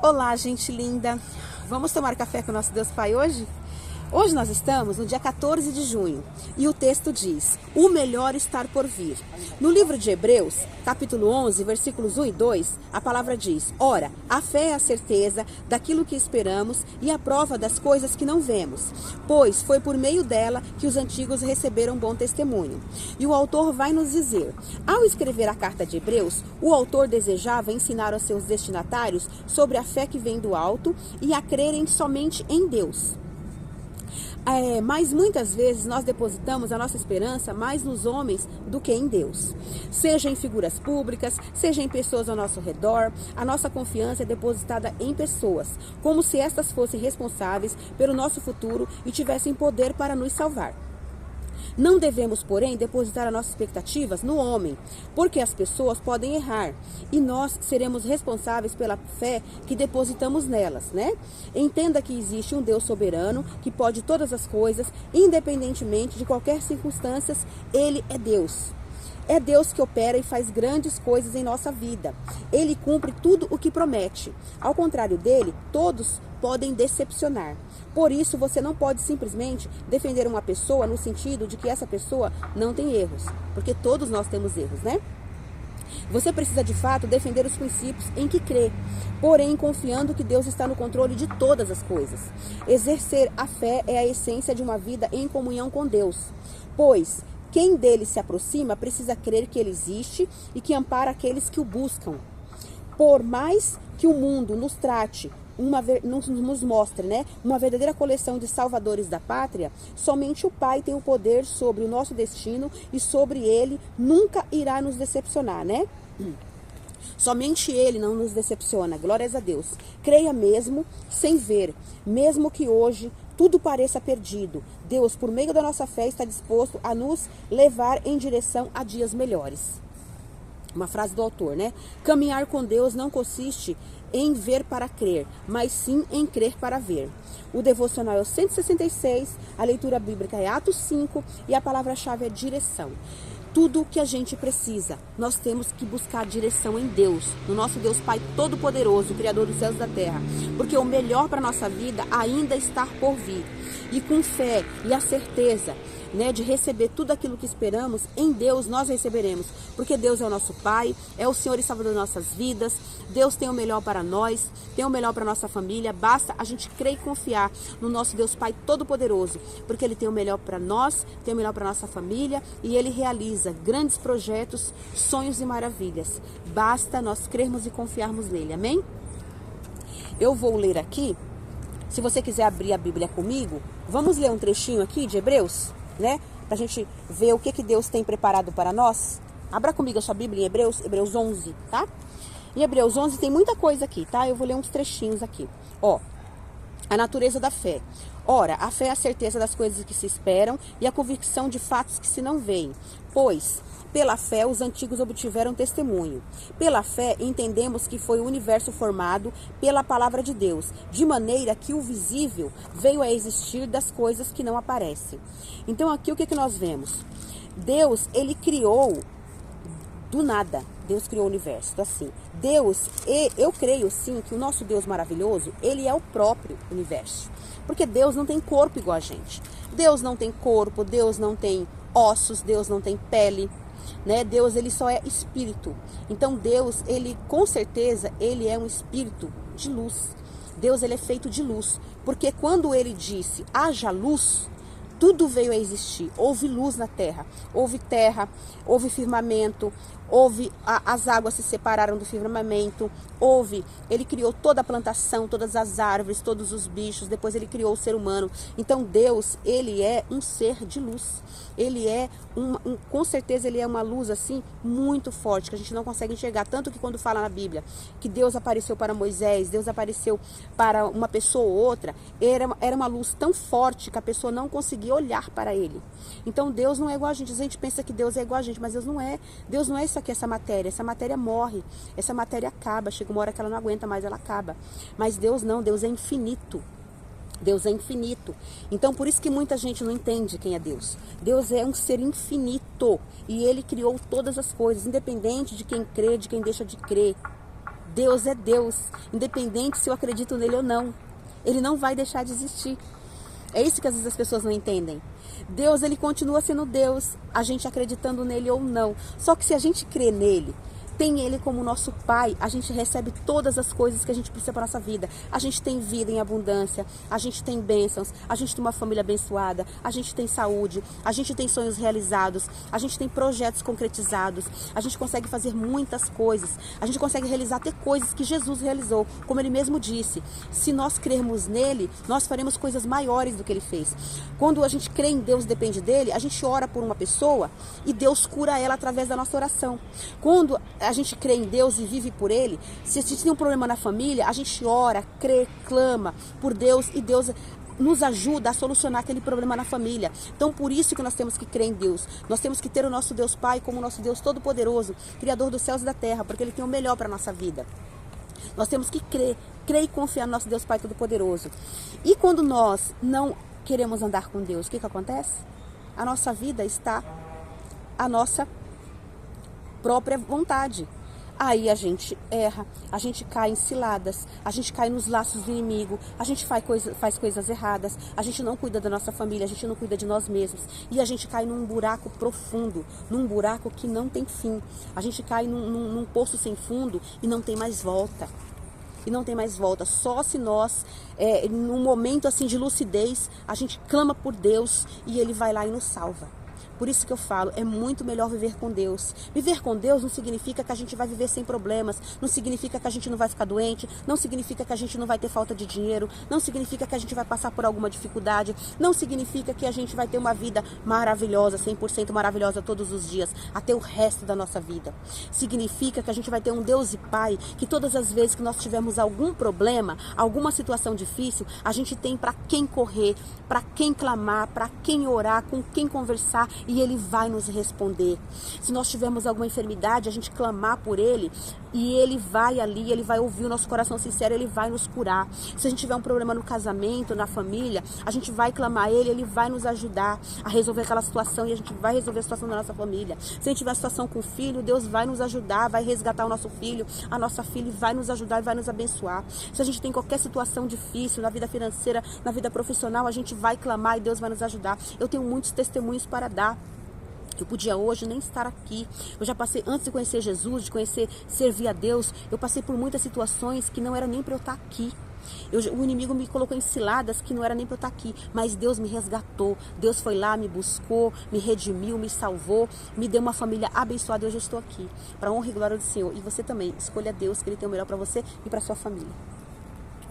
Olá, gente linda! Vamos tomar café com o nosso Deus Pai hoje? Hoje nós estamos no dia 14 de junho e o texto diz: o melhor está por vir. No livro de Hebreus, capítulo 11, versículos 1 e 2, a palavra diz: ora, a fé é a certeza daquilo que esperamos e a prova das coisas que não vemos, pois foi por meio dela que os antigos receberam bom testemunho. E o autor vai nos dizer: ao escrever a carta de Hebreus, o autor desejava ensinar aos seus destinatários sobre a fé que vem do alto e a crerem somente em Deus. Mas muitas vezes nós depositamos a nossa esperança mais nos homens do que em Deus. Seja em figuras públicas, seja em pessoas ao nosso redor, a nossa confiança é depositada em pessoas, como se estas fossem responsáveis pelo nosso futuro e tivessem poder para nos salvar. Não devemos, porém, depositar as nossas expectativas no homem, porque as pessoas podem errar e nós seremos responsáveis pela fé que depositamos nelas, né? Entenda que existe um Deus soberano que pode todas as coisas, independentemente de qualquer circunstância. Ele é Deus. É Deus que opera e faz grandes coisas em nossa vida. Ele cumpre tudo o que promete. Ao contrário dele, todos podem decepcionar. Por isso, você não pode simplesmente defender uma pessoa no sentido de que essa pessoa não tem erros. Porque todos nós temos erros, né? Você precisa, de fato, defender os princípios em que crê, porém confiando que Deus está no controle de todas as coisas. Exercer a fé é a essência de uma vida em comunhão com Deus, pois quem dele se aproxima precisa crer que ele existe e que ampara aqueles que o buscam. Por mais que o mundo nos trate, nos mostre, né, uma verdadeira coleção de salvadores da pátria, somente o Pai tem o poder sobre o nosso destino e sobre ele nunca irá nos decepcionar, né? Somente Ele não nos decepciona, glórias a Deus. Creia mesmo, sem ver, mesmo que hoje tudo pareça perdido. Deus, por meio da nossa fé, está disposto a nos levar em direção a dias melhores. Uma frase do autor, né? Caminhar com Deus não consiste em ver para crer, mas sim em crer para ver. O devocional é o 166, a leitura bíblica é Atos 5 e a palavra-chave é direção. Tudo o que a gente precisa, nós temos que buscar direção em Deus, no nosso Deus Pai Todo-Poderoso, Criador dos céus e da terra, porque o melhor para a nossa vida ainda está por vir. E com fé e a certeza, né, de receber tudo aquilo que esperamos, em Deus nós receberemos, porque Deus é o nosso Pai, é o Senhor e Salvador das nossas vidas. Deus tem o melhor para nós, tem o melhor para a nossa família. Basta a gente crer e confiar no nosso Deus Pai Todo-Poderoso, porque Ele tem o melhor para nós, tem o melhor para a nossa família e Ele realiza grandes projetos, sonhos e maravilhas. Basta nós crermos e confiarmos nele, amém? Eu vou ler aqui, se você quiser abrir a Bíblia comigo, vamos ler um trechinho aqui de Hebreus, né? Pra gente ver o que Deus tem preparado para nós. Abra comigo a sua Bíblia em Hebreus 11, tá? Em Hebreus 11 tem muita coisa aqui, tá? Eu vou ler uns trechinhos aqui. Ó, a natureza da fé. Ora, a fé é a certeza das coisas que se esperam e a convicção de fatos que se não veem. Pois, pela fé, os antigos obtiveram testemunho. Pela fé, entendemos que foi o universo formado pela palavra de Deus, de maneira que o visível veio a existir das coisas que não aparecem. Então, aqui o que nós vemos? Deus, Ele criou do nada. Deus criou o universo, assim. Deus, eu creio sim que o nosso Deus maravilhoso, Ele é o próprio universo. Porque Deus não tem corpo igual a gente. Deus não tem corpo, Deus não tem ossos, Deus não tem pele, né? Deus, Ele só é espírito. Então Deus, Ele com certeza, Ele é um espírito de luz. Deus, Ele é feito de luz. Porque quando Ele disse, haja luz, tudo veio a existir. Houve luz na terra, houve firmamento, as águas se separaram do firmamento, Ele criou toda a plantação, todas as árvores, todos os bichos, depois Ele criou o ser humano. Então Deus, Ele é um ser de luz. Ele é, com certeza, Ele é uma luz assim, muito forte, que a gente não consegue enxergar. Tanto que quando fala na Bíblia que Deus apareceu para Moisés, Deus apareceu para uma pessoa ou outra, era uma luz tão forte que a pessoa não conseguia olhar para Ele. Então Deus não é igual a gente pensa que Deus é igual a gente, mas Deus não é. Deus não é isso aqui, essa matéria morre, essa matéria acaba, chega uma hora que ela não aguenta mais, ela acaba. Mas Deus não, Deus é infinito. Deus é infinito. Então, por isso que muita gente não entende quem é Deus. Deus é um ser infinito. E Ele criou todas as coisas, independente de quem crê, de quem deixa de crer. Deus é Deus, independente se eu acredito nele ou não. Ele não vai deixar de existir. É isso que às vezes as pessoas não entendem. Deus, ele continua sendo Deus, a gente acreditando nele ou não. Só que se a gente crê nele, tem ele como nosso pai, a gente recebe todas as coisas que a gente precisa para a nossa vida. A gente tem vida em abundância, a gente tem bênçãos, a gente tem uma família abençoada, a gente tem saúde, a gente tem sonhos realizados, a gente tem projetos concretizados, a gente consegue fazer muitas coisas, a gente consegue realizar até coisas que Jesus realizou, como ele mesmo disse. Se nós crermos nele, nós faremos coisas maiores do que ele fez. Quando a gente crê em Deus, depende dele, a gente ora por uma pessoa e Deus cura ela através da nossa oração. Quando a gente crê em Deus e vive por ele, se a gente tem um problema na família, a gente ora, crê, clama por Deus e Deus nos ajuda a solucionar aquele problema na família. Então, por isso que nós temos que crer em Deus. Nós temos que ter o nosso Deus Pai como o nosso Deus Todo-Poderoso, Criador dos céus e da terra, porque ele tem o melhor para a nossa vida. Nós temos que crer e confiar no nosso Deus Pai Todo-Poderoso. E quando nós não queremos andar com Deus, o que acontece? A nossa vida está à nossa própria vontade. Aí a gente erra, a gente cai em ciladas, a gente cai nos laços do inimigo, a gente faz coisas erradas, a gente não cuida da nossa família, a gente não cuida de nós mesmos. E a gente cai num buraco profundo, num buraco que não tem fim. A gente cai num poço sem fundo e não tem mais volta. E não tem mais volta. Só se nós, num momento assim de lucidez, a gente clama por Deus e ele vai lá e nos salva. Por isso que eu falo, é muito melhor viver com Deus. Viver com Deus não significa que a gente vai viver sem problemas, não significa que a gente não vai ficar doente, não significa que a gente não vai ter falta de dinheiro, não significa que a gente vai passar por alguma dificuldade, não significa que a gente vai ter uma vida maravilhosa, 100% maravilhosa todos os dias, até o resto da nossa vida. Significa que a gente vai ter um Deus e Pai, que todas as vezes que nós tivermos algum problema, alguma situação difícil, a gente tem para quem correr, para quem clamar, para quem orar, com quem conversar, e ele vai nos responder. Se nós tivermos alguma enfermidade, a gente clamar por ele e ele vai ali, ele vai ouvir o nosso coração sincero, ele vai nos curar. Se a gente tiver um problema no casamento, na família, a gente vai clamar a ele vai nos ajudar a resolver aquela situação e a gente vai resolver a situação da nossa família. Se a gente tiver uma situação com o filho, Deus vai nos ajudar, vai resgatar o nosso filho, a nossa filha, e vai nos ajudar e vai nos abençoar. Se a gente tem qualquer situação difícil na vida financeira, na vida profissional, a gente vai clamar e Deus vai nos ajudar. Eu tenho muitos testemunhos para dar. Eu podia hoje nem estar aqui. Eu já passei, antes de conhecer Jesus, de conhecer, servir a Deus, eu passei por muitas situações que não era nem para eu estar aqui. O inimigo me colocou em ciladas que não era nem para eu estar aqui, mas Deus me resgatou. Deus foi lá, me buscou, me redimiu, me salvou, me deu uma família abençoada e hoje eu estou aqui. Para honra e glória do Senhor. E você também, escolha Deus, que Ele tem o melhor para você e para sua família.